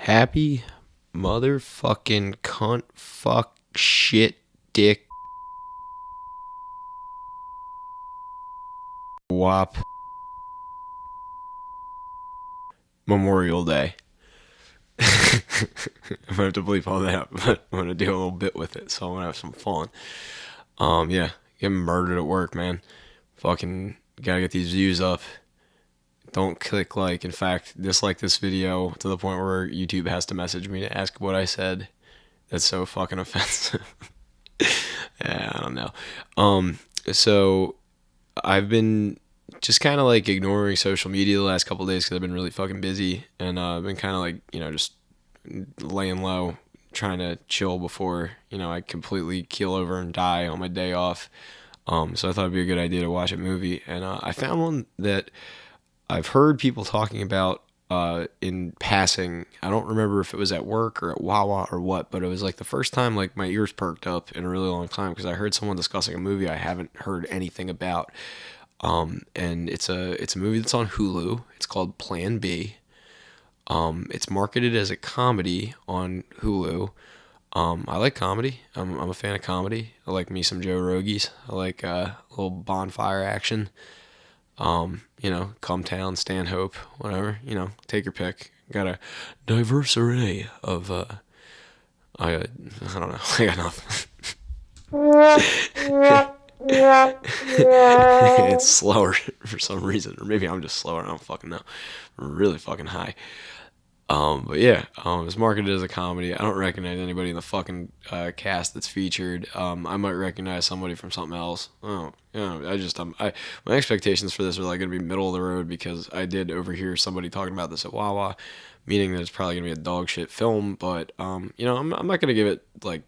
Happy motherfucking cunt fuck shit dick wop Memorial Day. I'm gonna have to bleep all that, but I'm gonna do a little bit with it, so I'm gonna have some fun. Yeah, getting murdered at work, man. Fucking gotta get these views up. Don't click like. In fact, dislike this video to the point where YouTube has to message me to ask what I said. That's so fucking offensive. Yeah, I don't know. So I've been just kind of like ignoring social media the last couple of days because I've been really fucking busy, and I've been kind of like just laying low, trying to chill before I completely keel over and die on my day off. So I thought it'd be a good idea to watch a movie, and I found one that I've heard people talking about in passing. I don't remember if it was at work or at Wawa or what, but it was like the first time like my ears perked up in a really long time because I heard someone discussing a movie I haven't heard anything about. And it's a movie that's on Hulu. It's called Plan B. It's marketed as a comedy on Hulu. I like comedy. I'm a fan of comedy. I like me some Joe Rogies. I like a little bonfire action. Come Town, Stanhope, whatever. Take your pick. Got a diverse array of I don't know. I got nothing. It's slower for some reason, or maybe I'm just slower. I don't fucking know. I'm really fucking high. But yeah, it's marketed as a comedy. I don't recognize anybody in the fucking cast that's featured. I might recognize somebody from something else. Oh, yeah. My expectations for this are like gonna be middle of the road because I did overhear somebody talking about this at Wawa, meaning that it's probably gonna be a dog shit film. But I'm not gonna give it like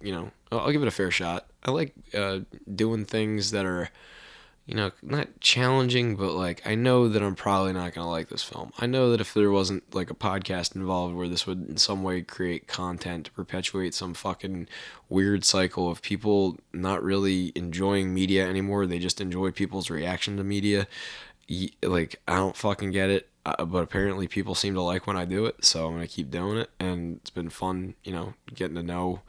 I'll give it a fair shot. I like doing things that are not challenging, but like I know that I'm probably not gonna like this film. I know that if there wasn't like a podcast involved where this would in some way create content to perpetuate some fucking weird cycle of people not really enjoying media anymore, they just enjoy people's reaction to media. Like I don't fucking get it, but apparently people seem to like when I do it, so I'm gonna keep doing it, and it's been fun, getting to know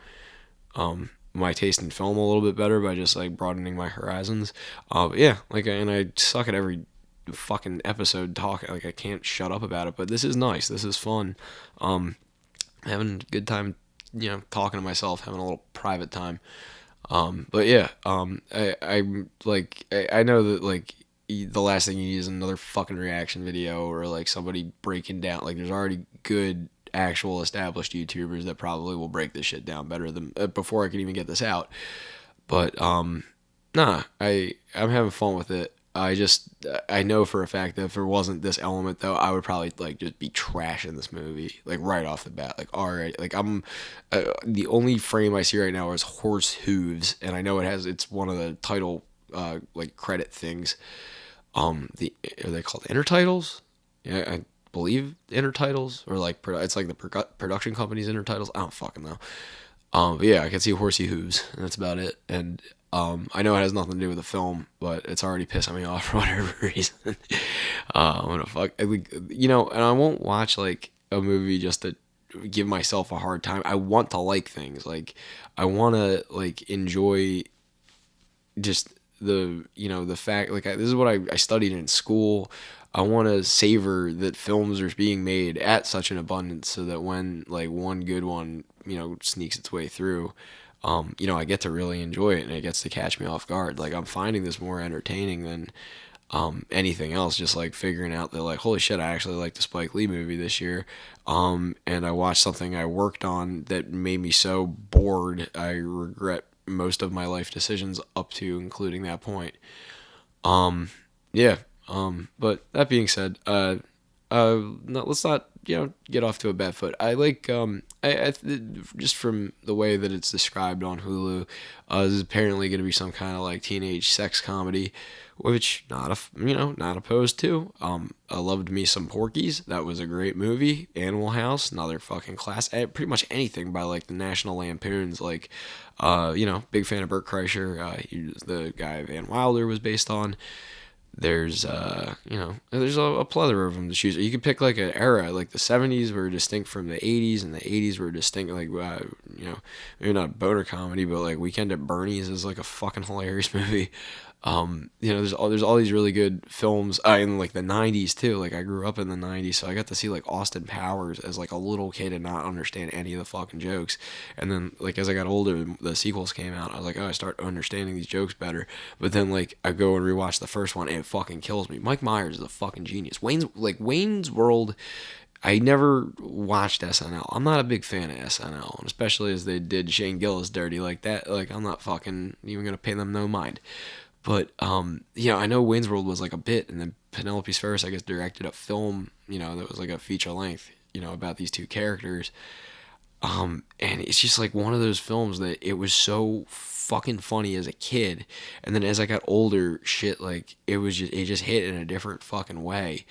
my taste in film a little bit better by just like broadening my horizons. But yeah, and I suck at every fucking episode talking. Like I can't shut up about it. But this is nice. This is fun. Having a good time, talking to myself, having a little private time. But yeah, I know that like the last thing you need is another fucking reaction video or like somebody breaking down. Like there's already good actual established YouTubers that probably will break this shit down better than before I can even get this out. But I'm having fun with it. I know for a fact that if there wasn't this element though, I would probably like just be trashing this movie like right off the bat. Like already, like I'm the only frame I see right now is horse hooves, and I know it's one of the title like credit things. Are they called intertitles? Yeah, I believe intertitles or like it's like the production company's intertitles. I don't fucking know. But yeah, I can see horsey hooves, and that's about it. And I know it has nothing to do with the film, but it's already pissing me off for whatever reason. I'm gonna and I won't watch like a movie just to give myself a hard time. I want to like things. Like I want to like enjoy just the fact like this is what I studied in school. I want to savor that films are being made at such an abundance so that when like one good one sneaks its way through, I get to really enjoy it and it gets to catch me off guard. Like I'm finding this more entertaining than anything else. Just like figuring out that like holy shit, I actually liked the Spike Lee movie this year, and I watched something I worked on that made me so bored I regret most of my life decisions up to including that point. Yeah. But that being said, no, let's not get off to a bad foot. I like just from the way that it's described on Hulu, this is apparently going to be some kind of like teenage sex comedy, which not opposed to. I loved me some Porky's. That was a great movie. Animal House, another fucking class. Pretty much anything by like the National Lampoons. Like, big fan of Bert Kreischer. He was the guy Van Wilder was based on. There's there's a plethora of them to choose. You could pick like an era, like the '70s were distinct from the '80s, and the '80s were distinct. Like maybe not boner comedy, but like Weekend at Bernie's is like a fucking hilarious movie. There's all these really good films in like the '90s too. Like I grew up in the '90s, so I got to see like Austin Powers as like a little kid and not understand any of the fucking jokes. And then like as I got older, the sequels came out. I was like, oh, I start understanding these jokes better. But then like I go and rewatch the first one, and it fucking kills me. Mike Myers is a fucking genius. Wayne's World. I never watched SNL. I'm not a big fan of SNL, and especially as they did Shane Gillis dirty like that. Like I'm not fucking even gonna pay them no mind. But I know Wayne's World was like a bit, and then Penelope Spheris, I guess, directed a film, that was like a feature length, about these two characters. And it's just like one of those films that it was so fucking funny as a kid, and then as I got older, shit, like it just hit in a different fucking way.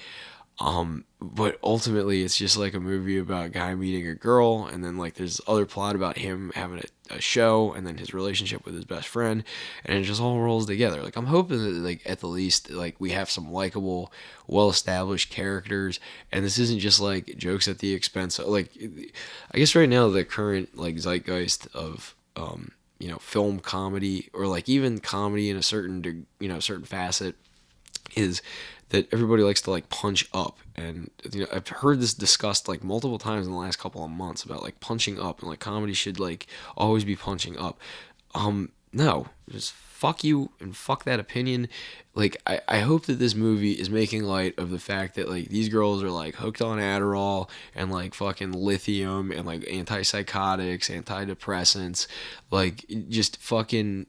But ultimately, it's just like a movie about a guy meeting a girl, and then like there's other plot about him having a show, and then his relationship with his best friend, and it just all rolls together. Like I'm hoping that like at the least like we have some likable, well-established characters, and this isn't just like jokes at the expense of like. I guess right now the current like zeitgeist of film comedy or like even comedy in a certain facet is that everybody likes to like punch up, and I've heard this discussed like multiple times in the last couple of months about like punching up, and like comedy should like always be punching up. No, just fuck you and fuck that opinion. Like I hope that this movie is making light of the fact that like these girls are like hooked on Adderall and like fucking lithium and like antipsychotics, antidepressants, like just fucking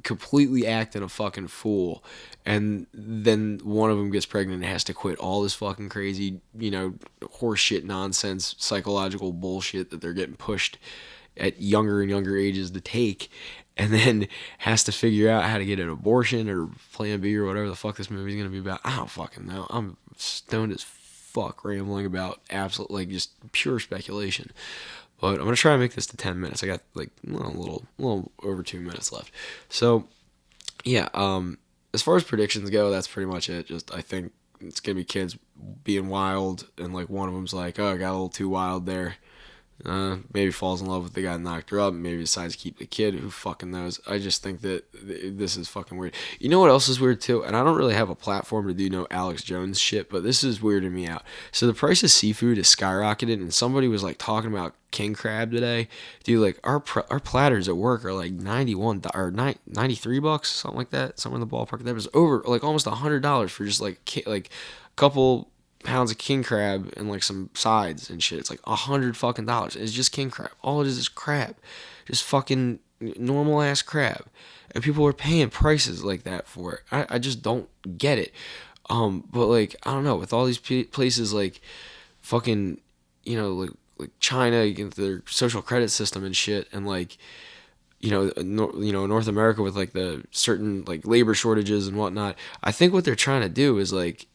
completely acting a fucking fool. And then one of them gets pregnant and has to quit all this fucking crazy, horseshit nonsense, psychological bullshit that they're getting pushed at younger and younger ages to take. And then has to figure out how to get an abortion or Plan B or whatever the fuck this movie's gonna be about. I don't fucking know. I'm stoned as fuck rambling about absolute, like, just pure speculation. But I'm gonna try and make this to 10 minutes. I got like a little over 2 minutes left. So yeah, as far as predictions go, that's pretty much it. Just I think it's gonna be kids being wild, and like one of them's like, oh, I got a little too wild there. Maybe falls in love with the guy that knocked her up. Maybe decides to keep the kid. Who fucking knows? I just think that this is fucking weird. You know what else is weird too? And I don't really have a platform to do no Alex Jones shit, but this is weirding me out. So the price of seafood is skyrocketed, and somebody was like talking about king crab today. Dude, like our platters at work are like 91 or 93 bucks, something like that, somewhere in the ballpark. That was over like almost $100 for just like a couple pounds of king crab and like some sides and shit. It's like $100 fucking. It's just king crab. All it is crab, just fucking normal ass crab, and people are paying prices like that for it. I just don't get it. But like I don't know, with all these places like fucking like China, their social credit system and shit, and like North America with like the certain like labor shortages and whatnot. I think what they're trying to do is like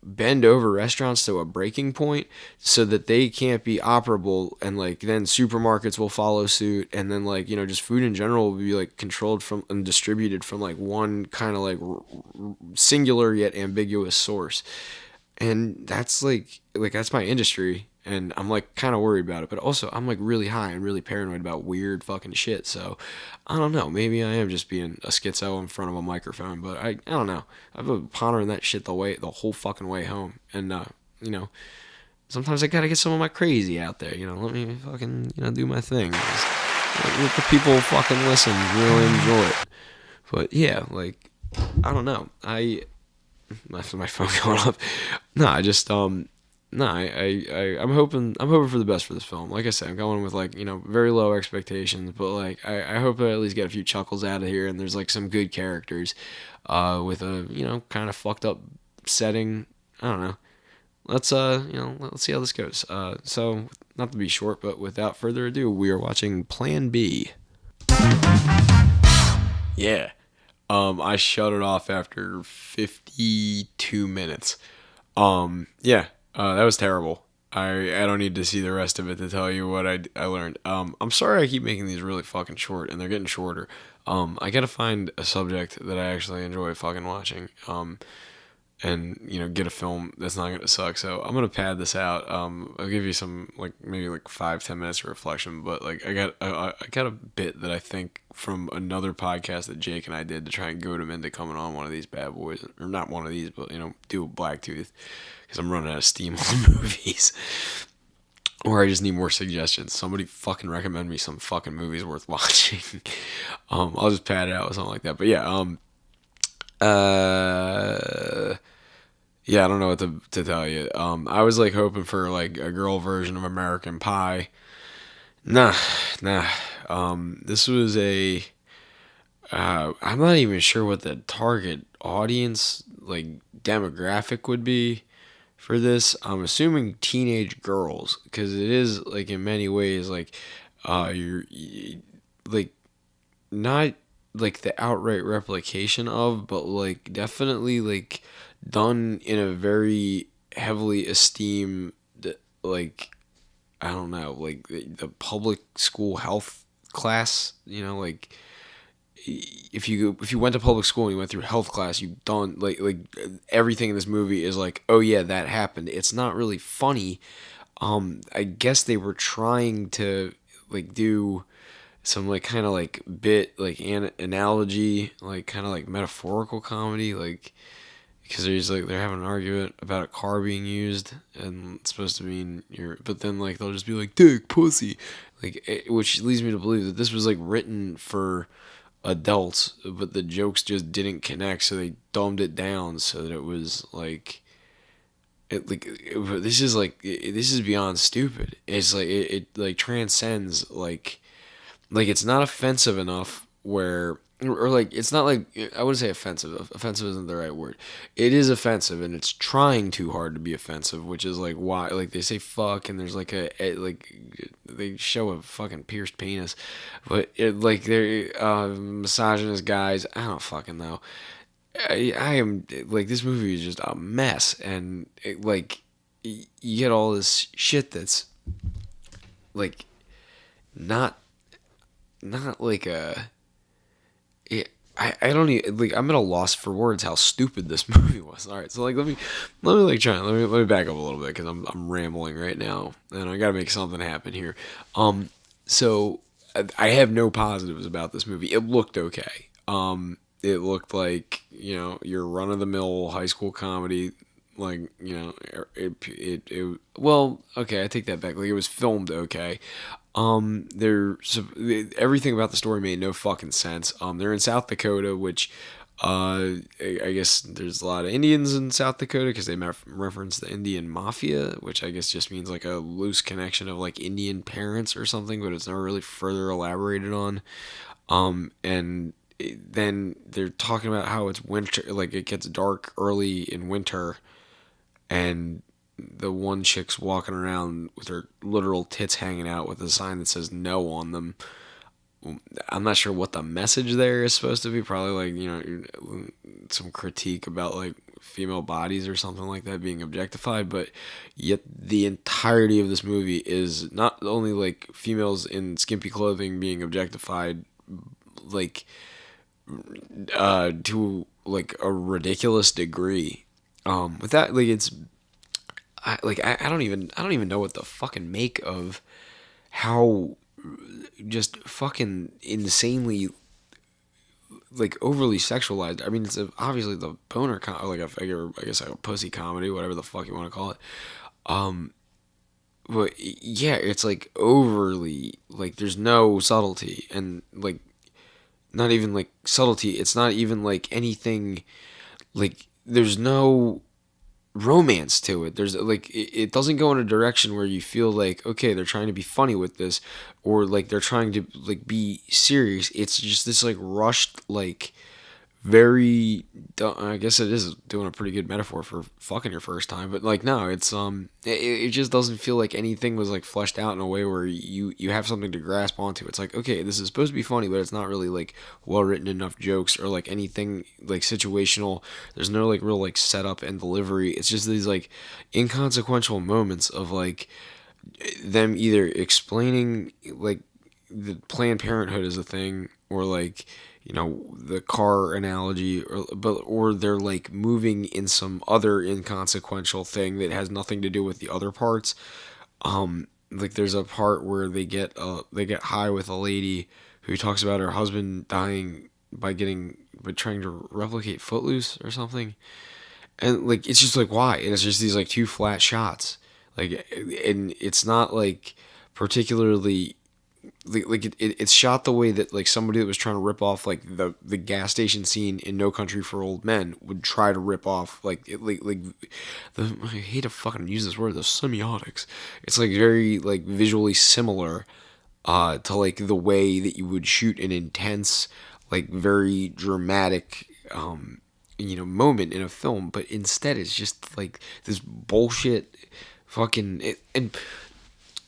bend over restaurants to a breaking point so that they can't be operable, and like then supermarkets will follow suit, and then like just food in general will be like controlled from and distributed from like one kind of like singular yet ambiguous source. And that's like that's my industry, and I'm like kind of worried about it, but also I'm like really high and really paranoid about weird fucking shit. So I don't know, maybe I am just being a schizo in front of a microphone, but I don't know. I've been pondering that shit the whole fucking way home, and sometimes I gotta get some of my crazy out there. Let me fucking do my thing. Let the people fucking listen, really enjoy it. But yeah, like I don't know. My phone going off. No, I just no, I'm hoping for the best for this film. Like I said, I'm going with like very low expectations, but like I hope I at least get a few chuckles out of here, and there's like some good characters, with a kind of fucked up setting. I don't know. Let's let's see how this goes. So not to be short, but without further ado, we are watching Plan B. Yeah. I shut it off after 52 minutes. Yeah, that was terrible. I don't need to see the rest of it to tell you what I learned. I'm sorry I keep making these really fucking short, and they're getting shorter. I gotta find a subject that I actually enjoy fucking watching. And get a film that's not gonna suck. So I'm gonna pad this out. I'll give you some like maybe like 5-10 minutes of reflection. But like I got a bit that I think from another podcast that Jake and I did to try and goad him into coming on one of these bad boys, or not one of these, but do a Blacktooth because I'm running out of steam on movies. Or I just need more suggestions. Somebody fucking recommend me some fucking movies worth watching. I'll just pad it out with something like that. But yeah, uh, yeah, I don't know what to tell you. I was like hoping for like a girl version of American Pie. Nah, nah. This was a. I'm not even sure what the target audience like demographic would be for this. I'm assuming teenage girls because it is like in many ways like, like not like the outright replication of, but like definitely like done in a very heavily esteemed, like I don't know, like the public school health class. Like if you went to public school and you went through health class, you've done like everything in this movie is like, oh yeah, that happened. It's not really funny. I guess they were trying to like do some like kind of like bit like analogy, like kind of like metaphorical comedy, like because they're having an argument about a car being used and it's supposed to mean but then like they'll just be like dick pussy, like which leads me to believe that this was like written for adults, but the jokes just didn't connect, so they dumbed it down so that it was like this is beyond stupid. It's like it like transcends like it's not offensive enough where or like it's not like I wouldn't say offensive. Offensive isn't the right word. It is offensive and it's trying too hard to be offensive, which is like why like they say fuck and there's like like they show a fucking pierced penis, but like they're misogynist guys. I don't fucking know. I am like this movie is just a mess and like you get all this shit that's like not like a I don't even like I'm at a loss for words how stupid this movie was. All right, so like let me like try let me back up a little bit because I'm rambling right now and I got to make something happen here. So I have no positives about this movie. It looked okay. It looked like your run of the mill high school comedy. Like well, okay, I take that back. Like it was filmed okay. There everything about the story made no fucking sense. They're in South Dakota, which I guess there's a lot of Indians in South Dakota because they reference the Indian Mafia, which I guess just means like a loose connection of like Indian parents or something, but it's never really further elaborated on. And then they're talking about how it's winter, like it gets dark early in winter, and the one chick's walking around with her literal tits hanging out with a sign that says no on them. I'm not sure what the message there is supposed to be. Probably like, some critique about like female bodies or something like that being objectified. But yet the entirety of this movie is not only like females in skimpy clothing being objectified, like, to like a ridiculous degree. With that, like I don't even know what the fucking make of how just fucking insanely like overly sexualized. I mean, it's obviously the boner like a figure, I guess like a pussy comedy, whatever the fuck you want to call it. But yeah, it's like overly like there's no subtlety and like not even like subtlety. It's not even like anything like there's no romance to it. There's like it doesn't go in a direction where you feel like okay they're trying to be funny with this or like they're trying to like be serious. It's just this like rushed like very, I guess it is doing a pretty good metaphor for fucking your first time, but like no, it's it just doesn't feel like anything was like fleshed out in a way where you have something to grasp onto. It's like, okay, this is supposed to be funny, but it's not really like well written enough jokes or like anything like situational. There's no like real like setup and delivery. It's just these like inconsequential moments of like them either explaining like the Planned Parenthood is a thing, or like the car analogy, or they're like moving in some other inconsequential thing that has nothing to do with the other parts. Like there's a part where they get high with a lady who talks about her husband dying by trying to replicate Footloose or something, and like it's just like why, and it's just these like two flat shots, like, and it's not like particularly it's shot the way that like somebody that was trying to rip off like the gas station scene in No Country for Old Men would try to rip off I hate to fucking use this word, the semiotics. It's like very like visually similar to like the way that you would shoot an intense, like very dramatic moment in a film, but instead it's just like this bullshit and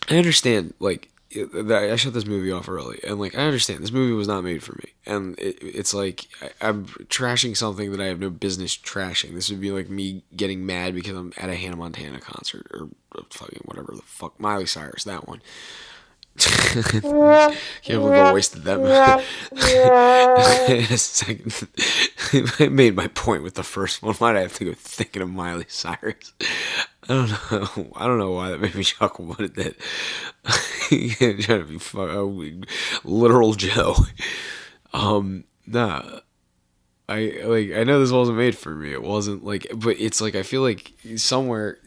I understand, like, I shut this movie off early, and like I understand this movie was not made for me, and it's like I'm trashing something that I have no business trashing. This would be like me getting mad because I'm at a Hannah Montana concert or fucking whatever the fuck, Miley Cyrus, that one. Can't believe I wasted that. In a second, I made my point with the first one. Why'd I have to go thinking of Miley Cyrus? I don't know. I don't know why that made me chuckle, but it did. Trying to be literal Joe. Nah. I know this wasn't made for me. It wasn't like, but it's like I feel like somewhere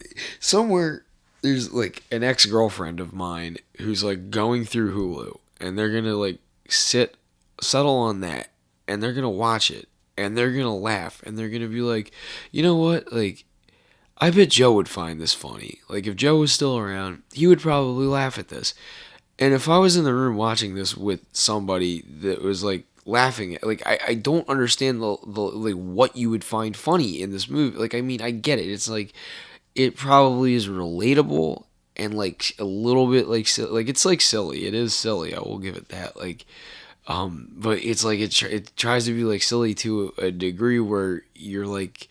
there's like an ex-girlfriend of mine who's like going through Hulu, and they're gonna like settle on that, and they're gonna watch it, and they're gonna laugh, and they're gonna be like, you know what, like I bet Joe would find this funny. Like if Joe was still around, he would probably laugh at this. And if I was in the room watching this with somebody that was like laughing at, like I don't understand the like what you would find funny in this movie. Like I mean I get it. It's like it probably is relatable and like a little bit like it's like silly. It is silly. I will give it that. Like but it's like it tries to be like silly to a degree where you're like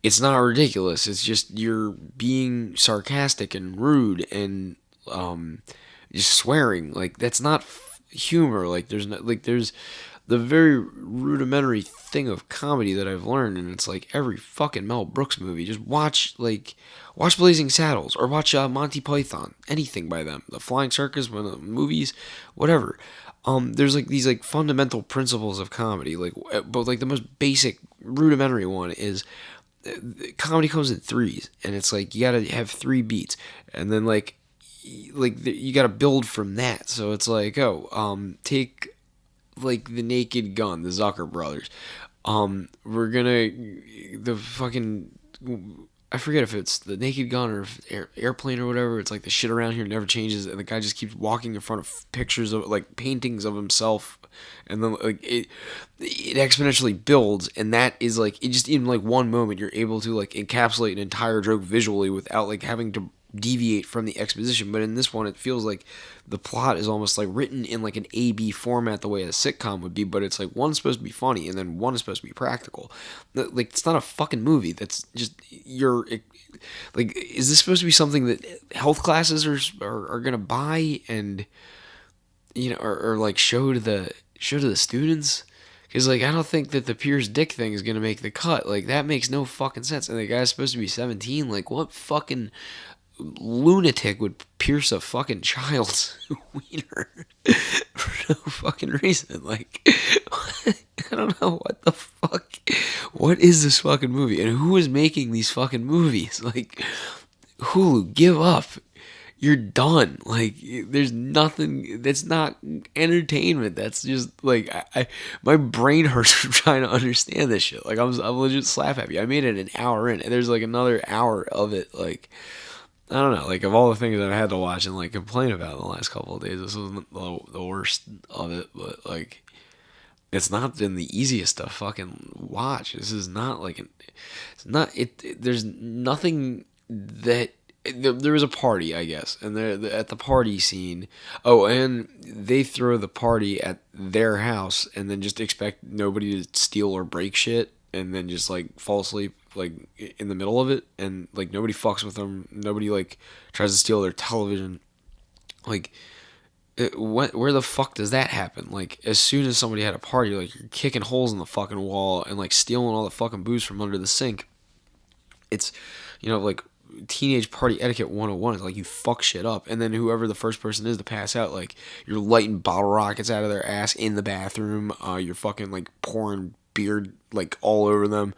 it's not ridiculous. It's just you're being sarcastic and rude and just swearing. Like that's not humor. Like there's not like there's the very rudimentary thing of comedy that I've learned, and it's like every fucking Mel Brooks movie. Just watch Blazing Saddles or watch Monty Python, anything by them, The Flying Circus, one of the movies, whatever. There's like these like fundamental principles of comedy, like but like the most basic rudimentary one is comedy comes in threes, and it's like you gotta have three beats, and then you gotta build from that. So it's like take like the Naked Gun, the Zucker brothers. We're gonna the fucking I forget if it's the Naked Gun or airplane or whatever. It's like the shit around here never changes, and the guy just keeps walking in front of pictures of like paintings of himself, and then like it exponentially builds, and that is like it just in like one moment you're able to like encapsulate an entire joke visually without like having to deviate from the exposition. But in this one it feels like the plot is almost like written in like an A-B format the way a sitcom would be, but it's like one's supposed to be funny and then one is supposed to be practical. Like it's not a fucking movie. That's just you're like, is this supposed to be something that health classes are gonna buy and or like show to the students? Because like I don't think that the Pierce Dick thing is gonna make the cut. Like that makes no fucking sense. And the guy's supposed to be 17. Like what fucking lunatic would pierce a fucking child's wiener for no fucking reason? Like, I don't know what the fuck. What is this fucking movie? And who is making these fucking movies? Like, Hulu, give up. You're done. Like, there's nothing. That's not entertainment. That's just like my brain hurts from trying to understand this shit. Like, I'm legit slap happy. I made it an hour in, and there's like another hour of it. Like, I don't know, like of all the things that I had to watch and like complain about in the last couple of days, this wasn't the worst of it. But like, it's not been the easiest to fucking watch. This is not like it's not there's nothing that there was a party, I guess, and at the party scene. Oh, and they throw the party at their house, and then just expect nobody to steal or break shit, and then just like fall asleep like in the middle of it, and like nobody fucks with them. Nobody like tries to steal their television. Like where the fuck does that happen? Like, as soon as somebody had a party, like, you're kicking holes in the fucking wall and, like, stealing all the fucking booze from under the sink. It's, like, teenage party etiquette 101 is, like, you fuck shit up. And then whoever the first person is to pass out, like, you're lighting bottle rockets out of their ass in the bathroom. You're fucking, like, pouring beer, like, all over them.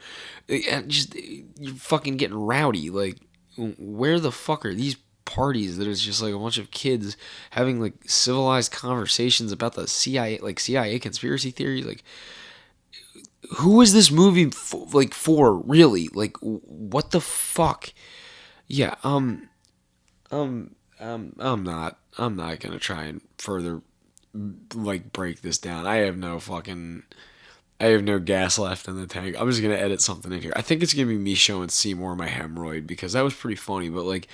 You're fucking getting rowdy. Like, where the fuck are these parties that is just like a bunch of kids having like civilized conversations about the CIA conspiracy theories? Like, who is this movie for really? Like, what the fuck? Yeah, I'm not gonna try and further like break this down. I have no gas left in the tank. I'm just gonna edit something in here. I think it's gonna be me showing Seymour my hemorrhoid because that was pretty funny. But like,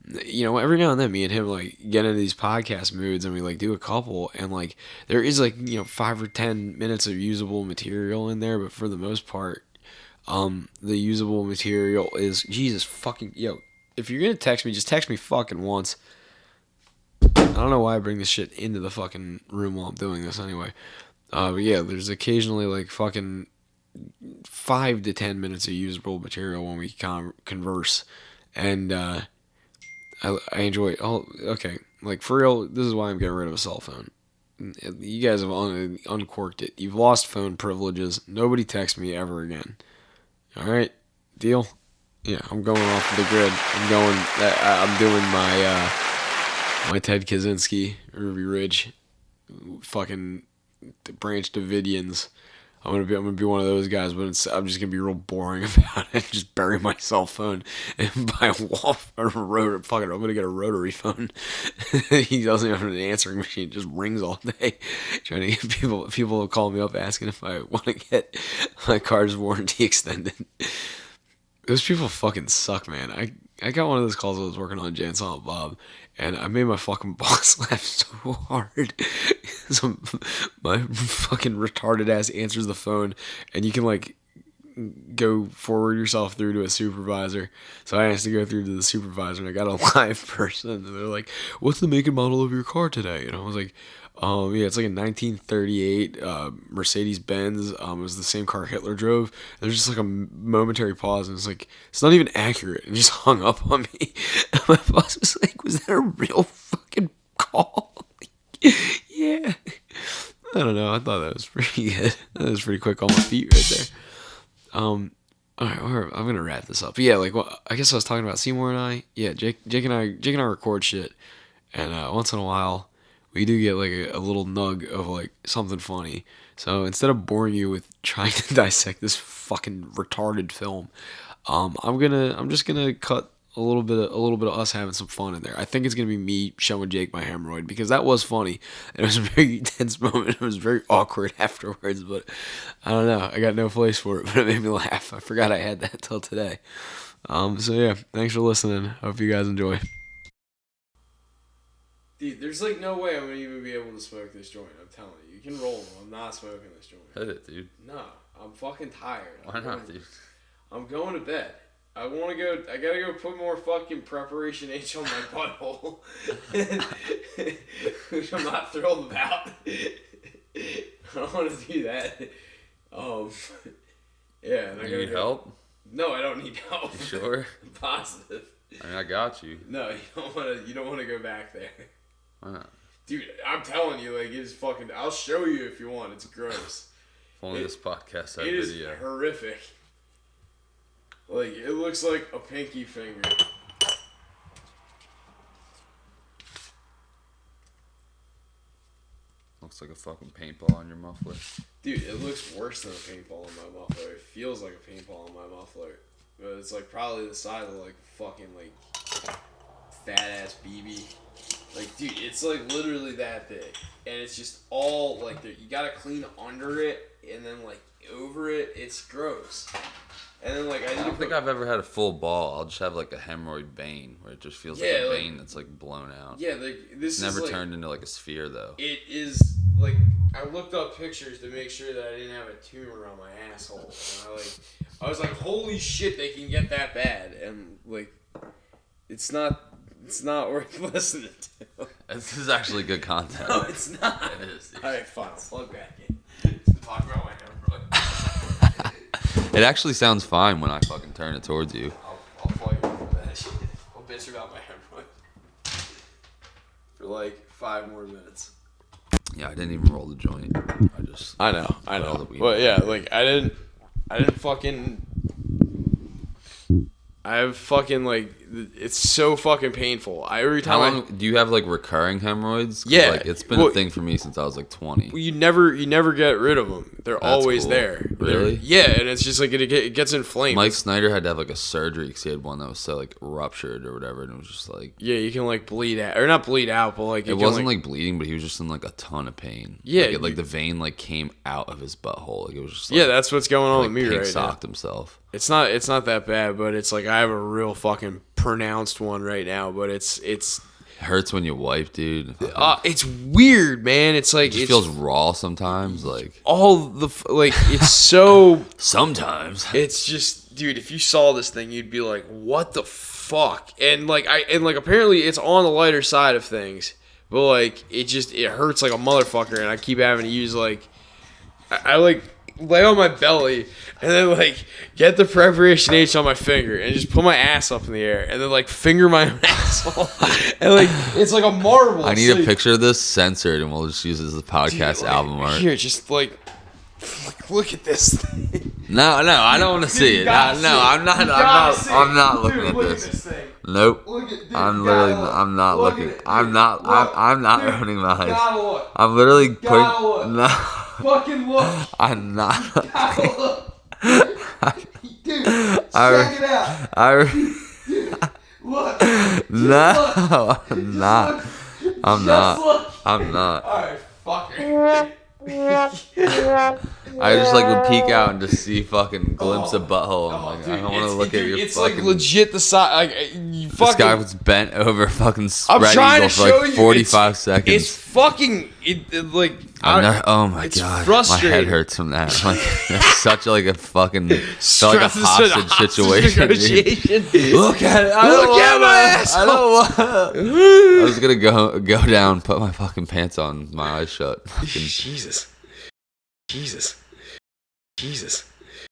every now and then me and him like get into these podcast moods and we like do a couple and like there is like 5 or 10 minutes of usable material in there, but for the most part, the usable material is Jesus fucking yo. If you're gonna text me, just text me fucking once. I don't know why I bring this shit into the fucking room while I'm doing this anyway. But yeah, there's occasionally like fucking 5 to 10 minutes of usable material when we converse, and I enjoy it. Oh, okay, like for real, this is why I'm getting rid of a cell phone. You guys have uncorked it. You've lost phone privileges. Nobody texts me ever again. All right, deal. Yeah, I'm going off the grid. I'm doing my Ted Kaczynski, Ruby Ridge, fucking Branch Davidians. I'm gonna be one of those guys, but I'm just gonna be real boring about it. Just bury my cell phone and buy a rotary. Fuck it, I'm gonna get a rotary phone. He doesn't have an answering machine; it just rings all day. Trying to get people will call me up asking if I want to get my car's warranty extended. Those people fucking suck, man. I got one of those calls when I was working on Jay and Silent Bob, and I made my fucking boss laugh so hard. So my fucking retarded ass answers the phone, and you can like go forward yourself through to a supervisor. So I asked to go through to the supervisor, and I got a live person, and they're like, "What's the make and model of your car today?" And I was like, yeah, it's like a 1938 Mercedes Benz. It was the same car Hitler drove. There's just like a momentary pause, and it's like it's not even accurate. And just hung up on me. And my boss was like, "Was that a real fucking call?" Yeah. I don't know. I thought that was pretty good. That was pretty quick on my feet right there. All right, I'm gonna wrap this up. But yeah, like, well, I guess I was talking about Seymour and I. Yeah, Jake and I record shit, and once in a while, we do get like a little nug of like something funny. So instead of boring you with trying to dissect this fucking retarded film, I'm just gonna cut a little bit of us having some fun in there. I think it's gonna be me showing Jake my hemorrhoid because that was funny. It was a very tense moment. It was very awkward afterwards, but I don't know. I got no place for it, but it made me laugh. I forgot I had that till today. So yeah, thanks for listening. Hope you guys enjoy. Dude, there's like no way I'm gonna even be able to smoke this joint. I'm telling you, you can roll them. I'm not smoking this joint. Hit it, dude. No, I'm fucking tired. Why not, dude? I'm going to bed. I want to go. I gotta go put more fucking preparation H on my butthole, which I'm not thrilled about. I don't want to do that. Yeah. And You need help? No, I don't need help. You sure? I'm positive. I mean, I got you. No, you don't want to. You don't want to go back there. Why not? Dude, I'm telling you, like, it's fucking. I'll show you if you want. It's gross. If only this podcast had video. video. It is horrific. Like, it looks like a pinky finger. Looks like a fucking paintball on your muffler. Dude, it looks worse than a paintball on my muffler. It feels like a paintball on my muffler. But it's like probably the size of like fucking like fat ass BB. Like, dude, it's like literally that big, and it's just all like you gotta clean under it, and then like over it, it's gross. And then like I don't think I've ever had a full ball. I'll just have like a hemorrhoid vein where it just feels like a vein that's like blown out. Yeah, like this never is like, turned into like a sphere though. It is like I looked up pictures to make sure that I didn't have a tumor on my asshole, and I was like, holy shit, they can get that bad, and like it's not worth listening to. This is actually good content. No, it's not. It is. Dude. All right, fine. I'll plug back in to talk about my hemorrhoid. It actually sounds fine when I fucking turn it towards you. I'll plug in for that shit. I'll bitch about my hemorrhoid for like 5 more minutes. Yeah, I didn't even roll the joint. I know. But yeah, like I didn't fucking. I have fucking like it's so fucking painful. Every time. How long do you have like recurring hemorrhoids? Yeah, like, it's been a thing for me since I was like 20. You never get rid of them. They're always cool. there. Really? Yeah, and it's just like it gets inflamed. Mike Snyder had to have like a surgery because he had one that was so like ruptured or whatever, and it was just like you can like bleed out or not bleed out, but like it wasn't like bleeding, but he was just in like a ton of pain. Yeah, like the vein like came out of his butthole. Like it was just like, that's what's going on like, with me right now. Socked himself. It's not that bad, but it's like I have a real fucking pronounced one right now. But it hurts when you wipe, dude. It's weird, man. It's like it feels raw sometimes. Like all the it's so. Sometimes it's just, dude. If you saw this thing, you'd be like, "What the fuck?" And like apparently it's on the lighter side of things, but like it hurts like a motherfucker, and I keep having to use like I like lay on my belly and then like get the preparation H on my finger and just put my ass up in the air and then like finger my own asshole and like it's like a marble. I need a picture of this censored and we'll just use it as a podcast album art. Here, just like look at this thing. No, I don't want to see it. I'm not looking at this. Nope. I'm not looking. I'm not opening my eyes. I'm literally putting. No. Fucking look. I'm not. Dude, check it out. Look. No, I'm not. I'm not. Alright, fucker. I just like would peek out and just see fucking glimpse of butthole. I'm like, dude, I don't want to look at your. It's fucking, like legit the size. Like you fucking. This guy was bent over, fucking I'm spread trying eagle to for show like you. 45 seconds. It's fucking like. Oh my it's god, frustrating. my head hurts from that. Like that's such like a fucking felt like a hostage situation. Look at it. Look at my asshole. I don't want. I was gonna go down, put my fucking pants on, my eyes shut. Jesus.